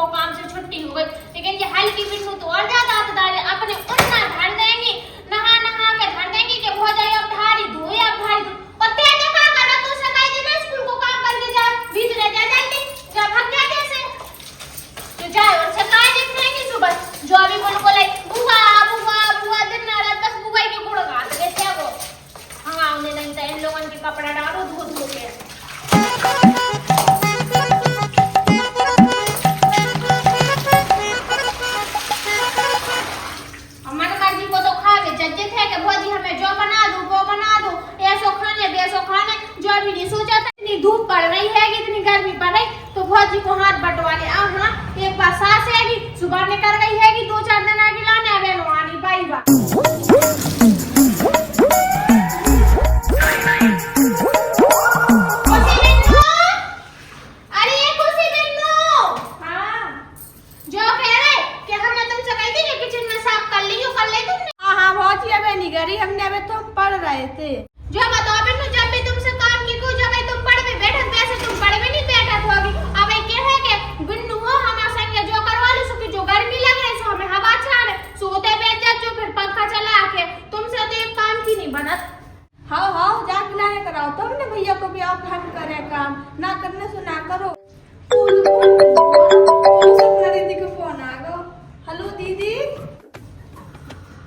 को काम से छुट्टी हो गई, लेकिन ये हल्की बिन्नू तो और ज्यादा आदतदार है। अपने उतना धर देंगी, नहा नहा के धर देंगी कि हो जाए अब धारी धोए अब धारी धो। और तेज का करा तो सकाई देना स्कूल को काम करके जा, बीच रह जा जल्दी जा भाग जा कैसे तो जाए और सकाई दिखेंगी सुबह जो अभी बोल लाई बुआ बुआ बुआ दिन रात बस बुआ के गुड़ गा दे क्या वो। हाँ उन्हें नहीं था इन लोगों के कपड़ा डालो धो धो के। धूप पड़ रही है इतनी गर्मी पड़ रही तो भौजी को हाथ बटवा ले आओ। हाँ एक बार सास है सुबह निकल गई है 2-4 दिन आगे लाने बहनों आनी बाई बा। अरे खुशी बिन्नू हाँ जो कह रहे कि हमने तुमसे कही थी कि किचन में साफ कर ली कर ले तुमने। हाँ हाँ भौजी अबे नहीं करी हमने, अबे तो पढ़ रहे थे। जो बताओ बिन्नू जब भी तुमसे काम की जब तुम पढ़ में बैठक वैसे तुम पढ़ में नहीं बैठक होगी। अब क्या है कि बिन्नू हो हमारे संग जो करवा लो सो की जो गर्मी लग रही सो हमें हवा छाड़ सोते बैठ जा जो फिर पंखा चला के तुमसे तो एक काम की नहीं बनत। हाँ हाँ जाके लाने कराओ तो हमने भैया को भी आप हम करे काम ना करने से ना करो। सपना दीदी को फोन आ गया। हेलो दीदी।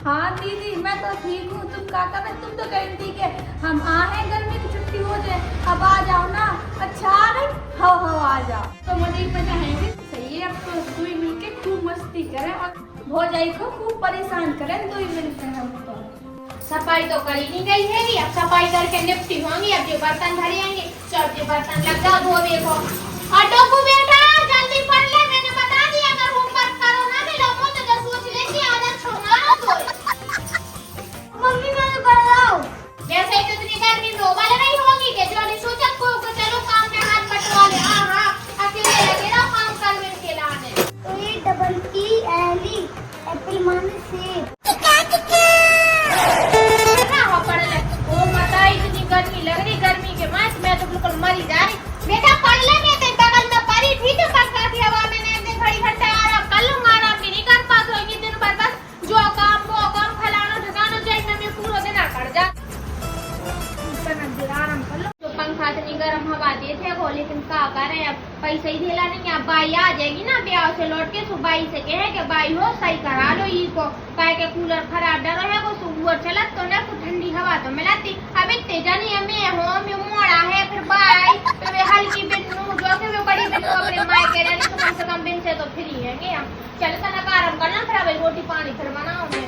हाँ दीदी मैं तो ठीक हूँ, तुम क्या कर रहे? तुम तो कहीं ठीक है, हम आए गर्मी की छुट्टी हो जाए अब आ जाओ ना। अच्छा आ रही हाँ आ जाओ तो मुझे पता है कि सही है। अब तो दुई मिलके खूब मस्ती करें और भौजाई को खूब परेशान करें दुई मिलकर। हम तो सफाई तो करी नहीं गई है अब सफाई करके निपटी होंगी। अब जो बर्तन धरेंगे सब जो बर्तन लग जाओ धोबे को। और डोकू बेटा जल्दी पढ़ ले, मैंने बता दिया अगर होमवर्क करो ना मेरा मुंह तो सोच लेती आदत छोड़ना तो। मम्मी मैं तो कर रहा हूँ। जैसे तो इतनी गर्मी में उबल रही होगी कि जो नहीं सोचा को चलो काम में हाथ बटवा ले। हाँ अकेले लगे रहो काम कर में के लाने। तो ये डबल की एली एप्पल माने सेब ना हो पढ़ ले। ओ माता इतनी गर्मी लग रही, गर्मी के मास मैं तो बिल्कुल मरी जा रही। बेटा पढ़ ले मैं तेरे बगल में पड़ी ठीक है पंखा की हवा में ने घड़ी घंटा आराम कर लूंगा। आराम भी नहीं कर पाती होगी दिन भर बस जो काम वो काम फलाना ढकाना चाहिए मैं पूरा दिन कर जा आराम कर लो। तो पंखा इतनी गर्म हवा देते हो लेकिन क्या करें अब पैसा ही देला नहीं। अब बाई आ जाएगी ना ब्याह से लौट के सो बाई से कहे कि बाई हो सही करा लो इसको कह के कूलर खराब डर है वो सुबह चलत तो ना कुछ ठंडी हवा तो मिलाती। अब इतने जानी हमें हो मैं मोड़ा है फिर बाई तो वे हल्की बिन्नू जो कि वे बड़ी बिन्नू अपने माए कह रहे तो कम से कम बिन से तो फ्री हैंगे हम। चल तना आराम करना फिर अब रोटी पानी फिर बनाओगे।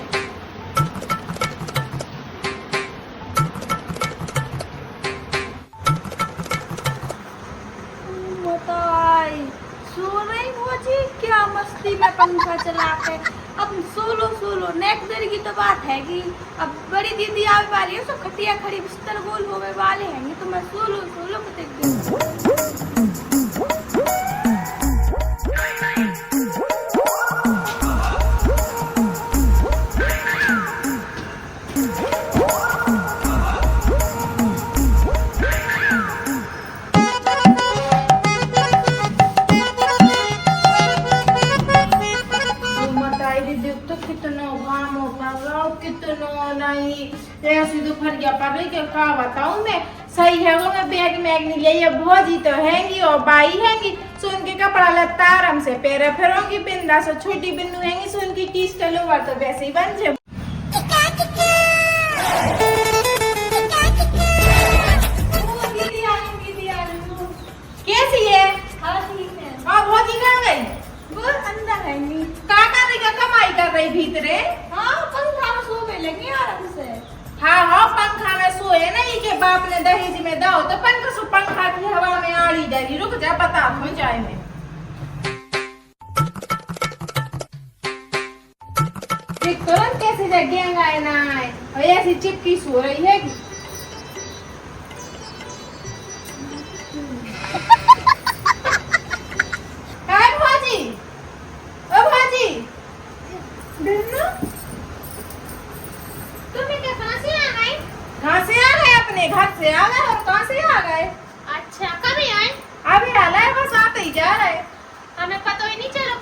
सो रही भौजी क्या मस्ती में पंखा चला के। अब सोलो नेक देर की तो बात है कि अब बड़ी दीदी आने वाली है तो खटिया खड़ी बिस्तर गोल होने वाले हैं तो मैं सोलो को देख दूँ। ऐसी दोपहरिया पड़ रही कि क्या बताऊं मैं। सही है वो मैं बैग मैग नहीं ले भौजी तो हैंगी और बाई हैंगी सो उनके कपड़ा लत्ता आराम से पैर फिरोंगी बिंदा सो छोटी बिन्नू हैंगी सो उनकी टी स्टलोवर तो वैसे ही बन जाए। कैसी है? हाँ ठीक है। हाँ भौजी कहाँ गई? वो अंदर है नहीं क्या कर रही है? कमाई कर रही भीतरे। हाँ पंखा में सोने लगी आराम से। हाँ पंखा में सोए ना ये के बाप ने दहेज में दो तो पंखा की हवा में आड़ी डरी। रुक जा बता दूं जाए में। देख तुरंत कैसे जगह आए ना आए और ऐसी चिपकी सो रही है कि घर से आ गए और कहाँ से आ गए? अच्छा कभी आए? अभी हाल है बस आते ही जा रहे। हमें पता ही नहीं चला।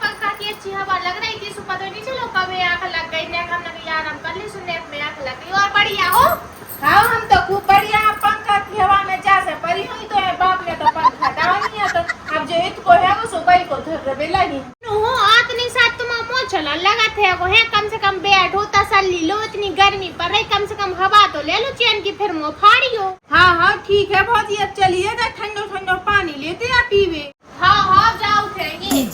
हाँ हम तो खूब बढ़िया पंखा की हवा में जा से परी हुई तो है बाप ने तो पंखा डाल दिया तो अब जो इसको है वो सुबह को धरबे लगी हो आतनी साथ तुम मो चला लगा थे को है कम से कम बैठ होता सल्ली लो इतनी गर्मी पर रही कम से कम हवा तो ले लो चैन की फिर मुँह फाड़ियो। हाँ हाँ ठीक है बहुत ही अब चलिए ना ठंडो ठंडो पानी लेते या पीवे। हाँ हाँ जाओ उठेंगे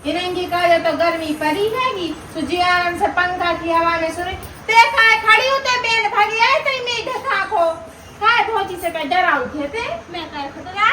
गिरेंगी का ये तो गर्मी पड़ी हैगी तो जी आराम से पंखा की हवा में सुने देखा है खड़ी होते बेन भागी आए तो मैं देखा को काय भौजी से मैं डरा उठे थे मैं काय खतरा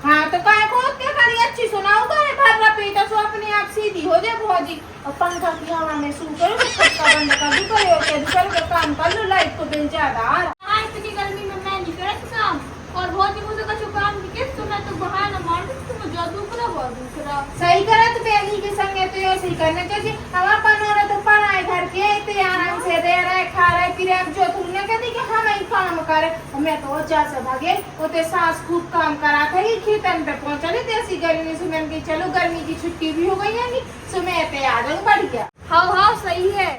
हाँ तो काय को क्या करी अच्छी सुनाओ काय भर रहा तो अपने आप सीधी हो जाए भौजी और पंखा की हवा में सू करो छक्का बंद कर दो करो के दूसरे का काम कर लो लाइट को बिल ज्यादा आ रहा आज इतनी गर्मी में मैं नहीं करत काम और बहुत ही मुझे कछु काम की तो मैं तो बहाना मार दूँ तो मुझे दूसरा बहुत दूसरा सही करत बेली के संगे तो ऐसे ही करना चाहिए हम अपन औरत तो पढ़ाए घर के इतने आराम से रह रहे खा रहे फिर अब जो तुमने कहती कि हम ही काम करे और मैं तो जा से भागे उते सास खूब काम करा थे ही खेतन पे पहुंचले ऐसी गर्मी से मैंने की चलो गर्मी की छुट्टी भी हो गई है सो मैं पे आ जाऊं बढ़ गया। हाँ हाँ सही है।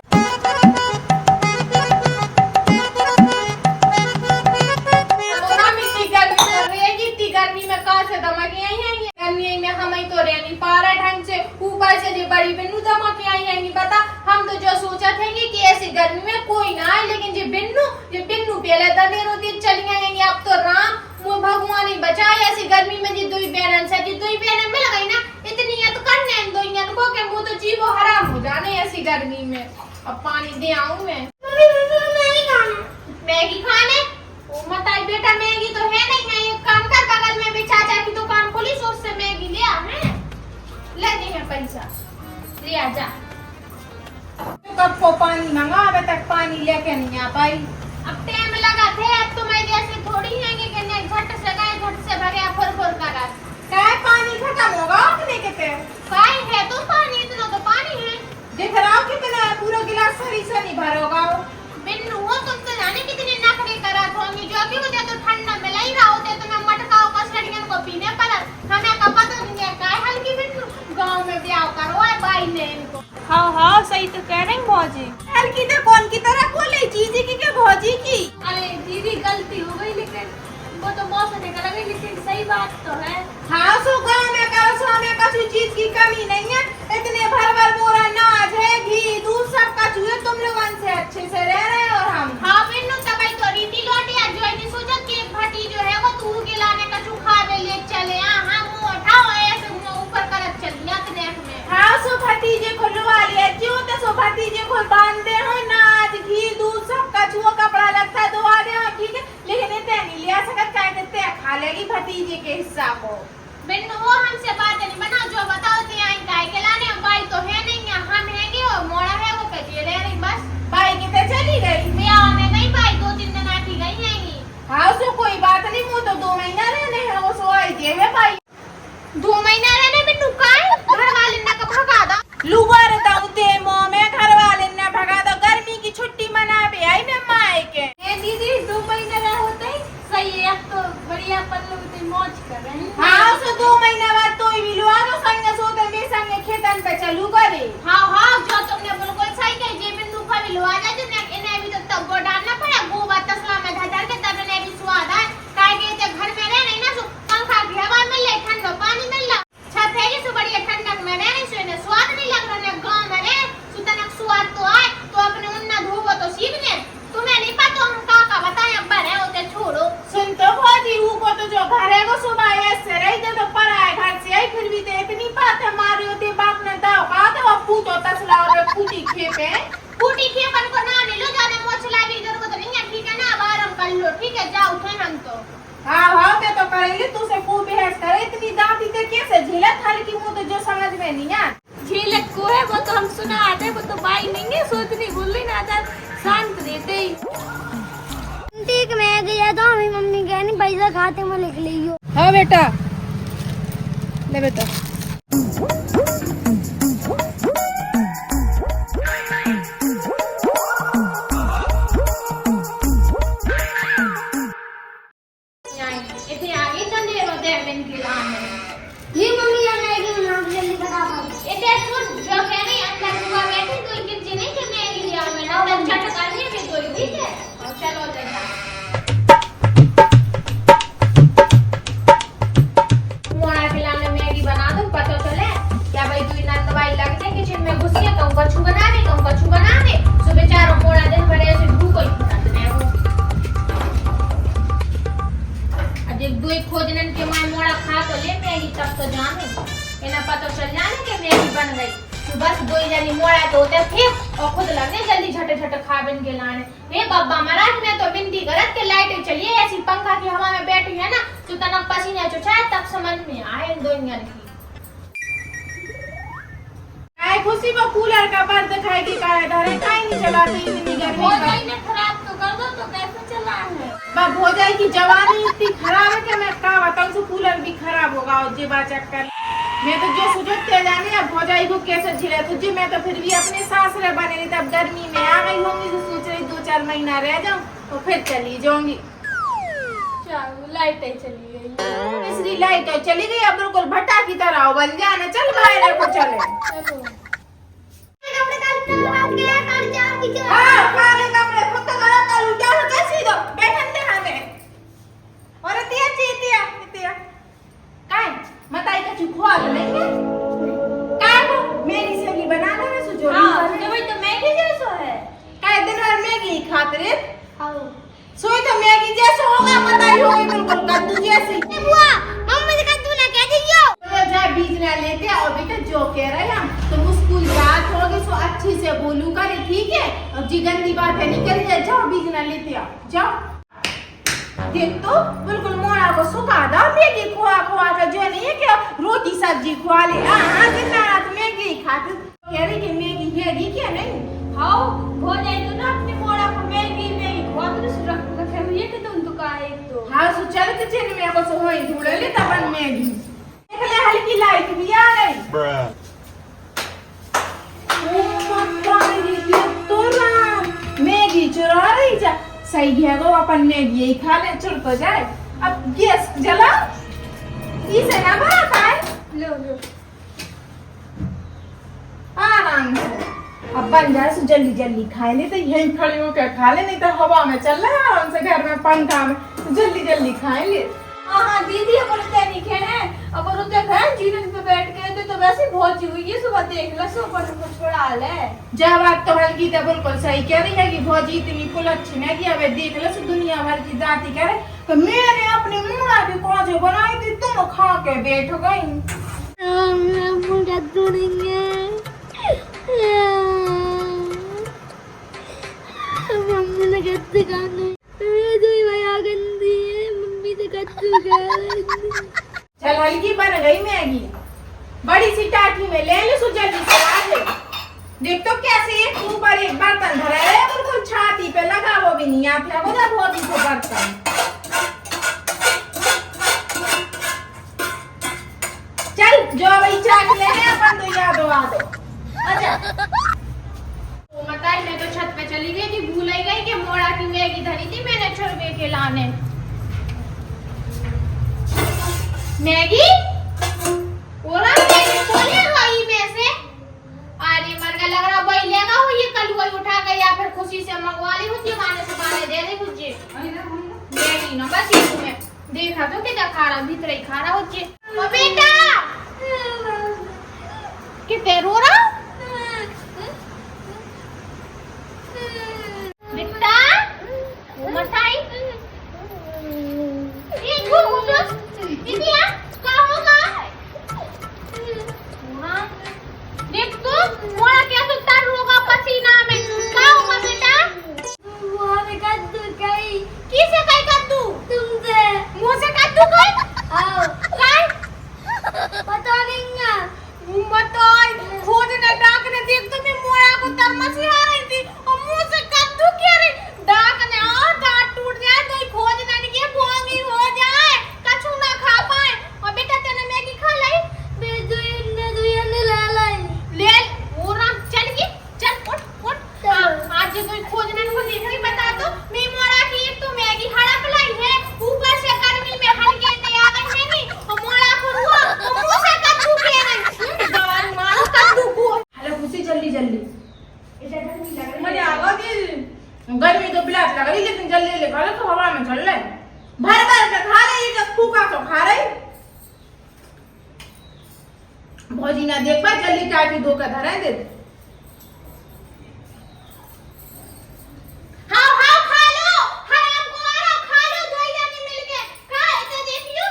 गर्मी में कहाँ से दमकी आई है गर्मी में हम ही तो रह नहीं पा रहे ढंग से ऊपर से जो बड़ी बिन्नू दमकी आई है बता हम तो जो सोचा थे कि ऐसी गर्मी में कोई ना आए लेकिन जो बिन्नू पहले दनेरो दिन चली आएंगे अब तो राम वो भगवान ही बचाए ऐसी गर्मी में जी दुई बहन से जी दुई बहन मिल गई ना इतनी है तो करने दो को के मुंह तो जीवो हराम हो जाने ऐसी गर्मी में। अब पानी दे आऊं मैं मैगी खाने मताई बेटा मैगी तो है नहीं है एक काम कर बगल में भी चाचा की दुकान खोली सो उससे मैगी ले आ है लगे है पैसा ले आ जा कब को पानी मंगा अबे तक पानी लेके नहीं आ पाई अब टाइम लगा थे अब तो मैं जैसे थोड़ी है कि नहीं झट से गए झट से भरे फुर करा काय पानी खत्म होगा अपने के पे काय है तो पानी इतना तो पानी है देख रहा हूं कितना पूरा गिलास सही से नहीं भरोगा बिन्नू हो तुम तो जाने कितने नखरे करा होंगी जो कि मुझे तो ठंडा मिला ही रहा होते तो मैं मटकाओ कसड़ियन को पीने पड़ा हमें का पता नहीं है काय हल्की बिन्नू गांव में ब्याह करो है भाई ने इनको। हाँ हाँ सही तो कह रही भौजी। हल्की तो कौन की तरह बोले जीजी की के भौजी की अरे दीदी गलती हो गई लेकिन वो तो मौसम निकल गई लेकिन सही बात तो है। हाँ सो गाँव में करो सो हमें किसी चीज की कमी नहीं है इतने भर बोरा अनाज है घी दूध सब का चूहे तुम लोग से अच्छे से रह रहे और हम हाँ बिन्नू तब तो रीति लौटी आज जो नहीं सोचा कि भट्टी जो है वो तू के लाने का चूखा में ले चले हाँ मुंह उठाओ ऐसे मुंह ऊपर करत चलिए देख में हाँ सो भतीजे को लुआ लिया जो तो सो भतीजे को बांध दे हो नाच घी दूध सब का चूहा कपड़ा लगता है दो दे हो ठीक है लेकिन इतने नहीं लिया सकत काय देते खा लेगी भतीजे के हिस्सा को बिन्नू वो हमसे बात नहीं बना जो बताओ ते आई काय के लाने बाई तो है नहीं है हम हैंगे और मोड़ा है वो कजिए रह रही बस बाई कितने चली गई मैं में गई बाई 2-3 दिन आती गई हैगी हाँ सो कोई बात नहीं वो तो 2 महीना रहने है वो सो आई दे है भाई 2 महीना रहने बिन्नू काय घर वाले ने का भगा दा लुवर दाऊ ते मो में घर वाले ने भगा दो गर्मी की छुट्टी मना बे आई मैं माए के ए दीदी 2 महीने रहे होते ही सही है अब तो बढ़िया अपन लोग तो मौज कर रहे हैं। हाँ सो 2 महीना बाद तो ही मिलवा दो संग सोते में संग खेतन पे चलू करे हाँ हाँ जो तुमने बिल्कुल सही कही जे बिन्नू का मिलवा जा जो इन्हें भी तो तब वो डालना पड़ा गोबर तसला में धर के तब इन्हें भी स्वाद आए काय के घर में रह नहीं ना सो पंखा की हवा मिल ले ठंडा पानी मिल ला छत है कि सो बढ़िया ठंडक में रह नहीं सो इन्हें स्वाद नहीं लग रहा गाँव में रह सो तनक स्वाद तो आए तो अपने उन्ना धोवो तो सीखने तुम्हें नहीं पता हम का बताएं अब बड़े होते छोड़ो सुन तो भौजी को तो जो घर है वो सुबह ऐसे रही तो पड़ा है घर से आई फिर भी तो इतनी बात है मारी होती बाप ने दाव कहा तो अपू तो तसला और फूटी खेपे फूटी खेपन को ना ले लो ज्यादा मोचला की जरूरत नहीं है ठीक है ना अब आराम कर लो ठीक है जाओ उठे हम तो हाँ हाँ मैं तो करेंगे तू से खूब बहस करे इतनी दांती ते कैसे झेलत हल्की मुंह तो जो समझ में नहीं आ झेलत को है वो तो हम सुना आते वो तो बाई नहीं है सोचनी बोल रही ना आदर शांत रहते ही ठीक मैं गया तो हमें मम्मी कह नहीं पैसा खाते में लिख लियो। हाँ बेटा ले बेटा इतने आगे चले रोते बिन की लान ये मम्मी या मैगी बना के जल्दी बता दो इतने सुन जो कह रही अंदर हुआ बैठी तो इनके नहीं कि मैगी लिया मैं जब तक झटका नहीं भी कोई ठीक है और चलो जल्दी मोड़ा खिलाने मैगी बना दूं पता चले क्या भाई तू इतना दवाई लग जाए किचन में घुस के कहूं कछु बना दे सुबह चारों मोड़ा दिन भर ऐसे भूखो ही रहते हैं वो अब एक दो एक खोजनन के मां मोड़ा खा तो ले मैगी तब तो जाने इन्हें पता चल जाने कि मैगी बन गई तो बस दो ही जनी मोड़ा तो होते फिर और खुद लगने जल्दी झटे खा बिन के लाने हे बाबा महाराज मैं तो बिनती करत के लाइट चलिए ऐसी पंखा की हवा में बैठी है ना तो तनक पसीने चुचाए तब समझ में आए इन दोनों की आए खुशी में कूलर का बंद दिखाएगी का धरे काई नहीं चलाती इतनी गर्मी हो में जाएगी खराब तो कर दो तो कैसे चला है बाप हो जाएगी जवानी इतनी खराब है कि मैं क्या बताऊं तो कूलर भी खराब होगा और जीवा चक्कर मैं तो जो सुझते जाने अब हो जाएगी कैसे झिले तुझे मैं तो फिर भी अपने सासरे बने नहीं तब गर्मी में आ गई होंगी तो सोच रही 2-4 महीना रह जाऊं तो फिर चली जाऊंगी लाइट चली गई इसलिए लाइट चली गई अब बिल्कुल भट्टा की तरह बन जाना चल बाहर को चले हाँ काले कपड़े खुद तो गला का लुटा हो कैसी दो बैठन दे हमें और तिया काय मताई का चुखवा लेंगे काय को मेरी सहेली बनाना है सुजो हां तो भाई तो मैगी जैसा है काय दिन भर मैगी खाते हां सोई तो मैगी जैसा होगा बताई होगी बिल्कुल कद्दू जैसी बुआ मम्मी से कद्दू ना कह दियो तो जा बीज ना लेते और बेटा जो कह रहे हम तुम स्कूल जात होगे सो अच्छी से बोलू करे ठीक है और जी गंदी बात है निकल जाए जाओ बीज ना लेते आओ जाओ देख तो बिल्कुल मोड़ा को सुखा दो मैगी खुआ कर जो नहीं है कि रोटी सब्जी खुआ ले हाँ दिन रात मैगी खाते कह रही कि मैगी क्या नहीं हां हो जाए तो ना अपने मोड़ा को मैगी खुआ तो रख रखे हुए कि तुम तो का एक तो हाँ सो चल के चेन में को सो होई ढूंढ ले तबन मैगी देख ले हल्की लाइट भी आ गई ओ मम्मा तो ना मैगी चुरा रही जा सही है वो अपन मैगी ही खा ले चल तो जाए अब गैस जला इसे ना बना पाए लो आराम से अब बन जाए सो जल्दी खाए नहीं तो यहीं खड़ी होकर खा ले नहीं तो हवा में चल रहा है आराम से घर में पंखा में तो जल्दी खाएंगे हां दीदी अपन नहीं खेने अब रुते घर जीवन पे बैठ के तो वैसे बहुत हुई है सुबह देख ला सो पर कुछ छोड़ा ले जब बात तो हल्की तो बिल्कुल सही कह रही है कि भौजी इतनी कुल अच्छी मैगी अब देख लो सो दुनिया भर की जाति कह रहे तो मैंने अपने मुंडा की कौजे बनाई थी तुम खा के बैठ गई कद्दू नहीं है मम्मी ने कद्दू खाने गंदी है मम्मी से कद्दू खा चल हल्की बन गई मैगी बड़ी सी टाटी में ले लो सो जल्दी से आ जाए देख तो कैसे एक ऊपर एक बर्तन धरा है बिल्कुल छाती पे लगा वो भी नहीं आता वो ना बहुत ही से बर्तन चल जो वही चाक ले है अपन तो याद आ दो अच्छा वो मताई मैं तो छत पे चली गई थी भूल ही गई कि मोड़ा की मैगी धरी थी मैंने छोड़ के लाने मैगी ओरा मैगी खोले गई में से अरे मर गया लग रहा भाई लेगा हो ये कल वही उठा गई या फिर खुशी से मंगवा ली मुझे खाने से खाने दे दे मुझे मैगी ना बस ये तुम्हें देखा तो कितना खा रहा भीतर ही खा रहा हो ओ बेटा कितने रो रहा बेटा मताई ये घूम दीदिया क्या होगा हां देख तो मोड़ा क्या तो तर होगा पसीना में क्या होगा बेटा बुआ ने कद्दू खाई किसे कई कद्दू तुमसे मुंह से कद्दू कई आओ काय पता नहीं ना मताई खोज भौजी ना देख पाए, जल्दी टाटी धो कर धरा दे। हाँ हाँ खा लो, हराम को आ रहा खा लो दोई जाने मिलके। का इतना देख लो,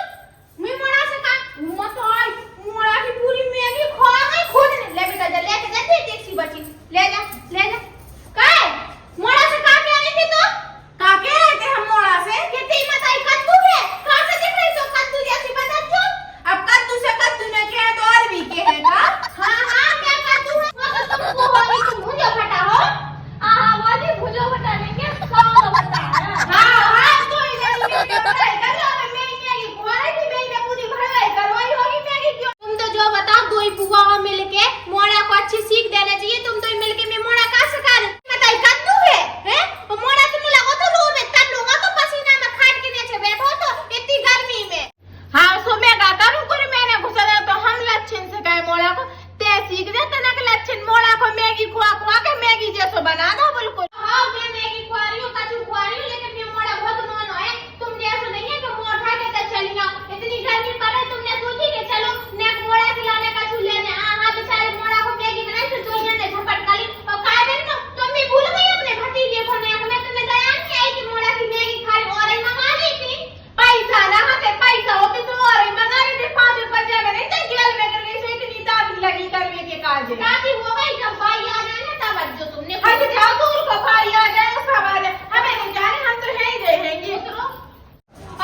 मैं मोड़ा से का मत आई, मोड़ा की पूरी मैगी खा गई खुद ने। ले बेटा जा लेके जा दे टैक्सी बची, ले जा ले जा। का मोड़ा से का क्या नहीं थी तो का के रहते हम मोड़ा से? कितनी मत आई कद्दू है, कहां से दिख रही तो कद्दू जैसी बता जो। अब कद्दू से कद्दू ने के है तो और भी के है का? हाँ हाँ क्या कद्दू है, मगर तुमको होगी तुम भुजो फटा हो। बाजी भुजो बता लेंगे, खाओ बता। हाँ हाँ तो इधर मैगी बनाई कर लो, मेरी मैगी खुआई थी, मेरी में पूरी भरवाई करवाई होगी मैगी क्यों? तुम तो जो बताओ दो ही बुआ मिलके मोड़ा को अच्छी सीख देना चाहिए। तुम तो मिलके मैं मोड़ा का सिखा रहे बताई कद्दू है हैं? और मोड़ा तुम लगो तो लो में तब लूंगा तो पसीना में खाट के नीचे बैठो तो इतनी गर्मी में। हाँ सो मैं का करूं पर मैंने घुसा दे तो हम लच्छन से कहे मोड़ा को ते सीख दे तनक लच्छन मोड़ा को मैगी खुआ खुआ के मैगी जैसो बना दो बिल्कुल। हाँ मैं मैगी खुआ रही हूँ, कचू खुआ रही हूँ, लेकिन मैं मोड़ा बहुत मोनो है। तुम जैसा नहीं है कि मोड़ उठा के तब चली जाओ। इतनी गर्मी पड़ रही तुमने सोची कि चलो नेक मोड़ा खिलाने कचू लेने। हाँ बेचारे मोड़ा को मैगी बनाई तो दो जने झपट करी और काय दिन तो तुम भी भूल गई अपने भतीजे को। नेक में तुम्हें दया नहीं आई कि मोड़ा की मैगी खा रही और ही मंगा ली थी। पैसा ना हाथे पैसा होते तो और मंगा रहे थे 5 रुपए जगह नहीं तो जेल में कर गई। सो इतनी दादी लगी करने के काज है। शादी हो गई जब भाई आ जाए ना तब जो तुमने हट जाओ दूर को भाई आ जाए उसका बाद हमें नहीं जाने, हम तो है ही रहेंगे।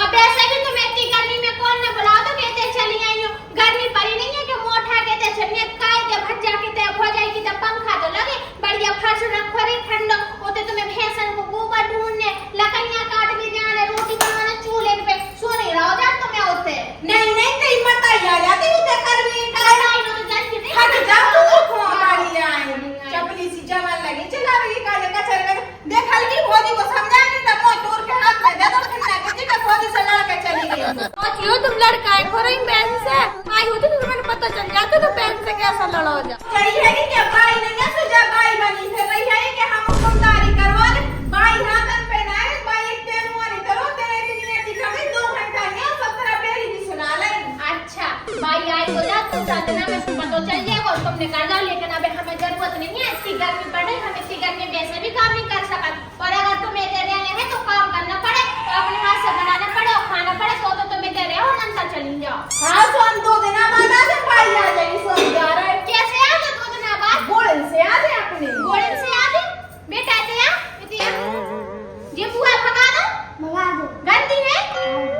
अब ऐसे भी तुम इतनी गर्मी में कौन ने बुला दो कहते चली आई हो। गर्मी पड़ी नहीं है कि मोटा कहते चलिए काय के भज्जा के ते हो जाएगी तब पंखा तो लगे बढ़िया फर्श रखो रे ठंडो होते तुम्हें भैंसन को गोबर ढूंढने लकड़ियां काट के जाने रोटी बनाने चूल्हे पे सो नहीं रहो जा तुम्हें होते नहीं नहीं तेरी मत आ जाती उधर कर में आई नो तो जल्दी नहीं हट जाओ दूर को गाड़ी आए चपली सी जमन लगी चला रही काले कचर कर देख हल्की भौजी को समझा नहीं तब वो तोड़ के हाथ में दे दो ठंडा के जी का भौजी से लड़के चली गई। क्यों तुम लड़का है खोरई बहन से आई होती तो तुम्हें पता चल जाता तो बहन से कैसा लड़ो जा। सही है कि क्या भाई नहीं है सुजा भाई बनी फिर रही है कि हम हुक्मदारी करवा दे भाई हाथन पे ना है भाई एक दिन वाली करो तेरे इतनी नेती कमी 2 घंटा नहीं 17 पेरी भी सुना ले। अच्छा भाई आई हो जा तो साधना में पता चल जाएगा और तुमने कर दो। लेकिन अब हमें जरूरत नहीं है, इतनी गर्मी पड़ रही हम इतनी गर्मी में वैसे भी काम नहीं कर सकते। और अगर तुम्हें दे रहे हैं तो काम करना पड़े तो अपने हाथ से बनाना पड़े और खाना पड़े तो तुम्हें दे रहे हो नंतर चली जाओ। हाँ सो हम 2 दिन बाद आ जाए भाई आ जाएगी सो 11 कैसे आ तो 2 दिन बाद गोलन से आ जाए अपने गोलन से आ दे बेटा इतिया ये बुआ भगा दो गंदी है।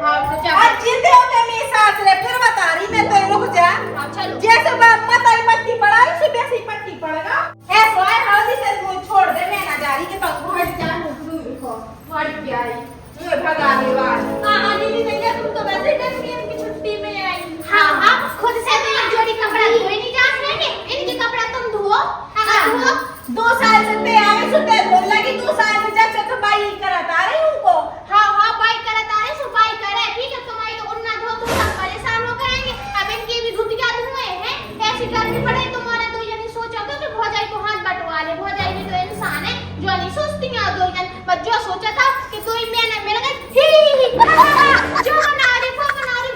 हाँ तो जा आज जीते हो के मेरी सास ले फिर बता रही मैं तो रुक जा। हाँ, चलो जैसे बाप मताई पट्टी पड़ा रही से वैसे ही पट्टी पड़ेगा ऐसा है हल्दी से वो छोड़ दे मैं ना जा रही के पास हट जा को हट प्यारी मुझे भगा दे बाहर। हाँ दीदी भैया तुम तो वैसे गर्मी की छुट्टी में आई। हाँ हाँ खुद से तो एक जोड़ी कपड़ा धोए नहीं जा रहे इनके कपड़ा तुम धो। हाँ धो 2 साल से ते आवे सुते धोने लगी 2 साल से जब से तो बाई करत आ रही उनको। हाँ हाँ बाई करत आ रहे सो बाई करे ठीक है। तुम्हारी तो उन्ना धो तुम सब परेशान हो गएंगे। अब इनकी भी घुटिया धुए हैं ऐसी गर्मी पड़े तुम्हारे 2 जने सोचा तो कि भौजाई को हाथ बटवा ले। भौजाई भी तो इंसान है जो नहीं सोचती है 2 जन बस जो सोचा था कि 2 ही महीने मिल गए जो बना रही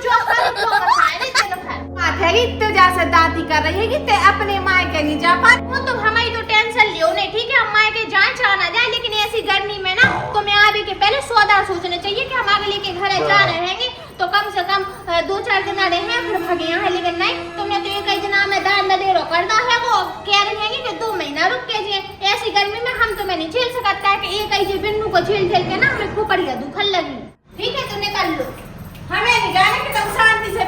जो खाए रे चलो खाए माथे की तो जैसे दादी कर रही है कि ते अपने माँ के नहीं जा पा। वो तुम हमारी तो टेंशन लियो नहीं ठीक है। हम माए के जाए चाह ना जाए लेकिन ऐसी गर्मी में ना तुम्हें आने के पहले सौदा सोचना चाहिए कि हम अगले के घर जा रहेंगे तो कम से कम 2-4 दिन रहे फिर भागे यहाँ। लेकिन नहीं तुमने तो एक ही दिन में दान न दे रो करता है वो कह रहे हैं कि 2 महीना रुक के जिए। ऐसी गर्मी में हम तुम्हें नहीं झेल सकता है कि एक ही बिन्नू को झेल के ना हमें खोपड़िया दुखन लगी। ठीक है तो निकल लो हमें नहीं जाने कि तुम शांति से